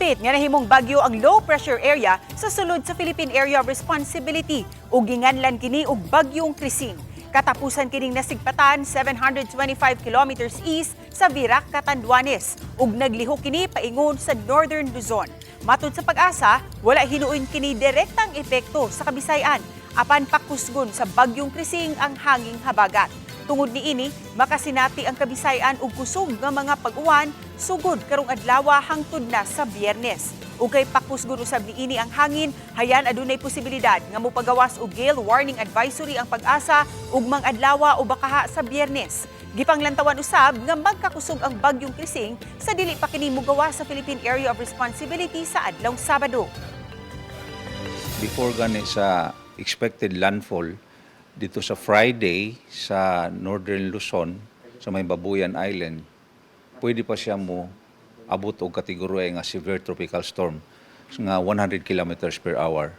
Hapit nga nahimong bagyo ang low pressure area sa sulod sa Philippine Area of Responsibility ug ginganlan kini og bagyong Krising. Katapusan kining nasigpatan 725 kilometers east sa Virac, Catanduanes ug naglihok kini paingon sa Northern Luzon. Matud sa Pag-asa, wala hinuon kini direktang epekto sa Kabisayan apan pakusgon sa bagyong Krising ang hanging habagat. Tungod niini, makasinati ang Kabisayan og kusog nga mga pag-uwan sugod karong adlaw hangtod na sa Biyernes. Ug kay pakusgon usab niini ang hangin, hayan adunay posibilidad nga mopagawas og gale warning advisory ang Pag-asa ug mang-adlaw o bakaha sa Biyernes. Gipanglantawan usab nga magkakusog ang bagyong Krising sa dili pa kini mogawas sa Philippine Area of Responsibility sa adlawng Sabado. Before gani sa expected landfall dito sa Friday sa Northern Luzon, sa may Babuyan Island, pwede pa siya mo abot og kategorya nga severe tropical storm nga 100 kilometers per hour.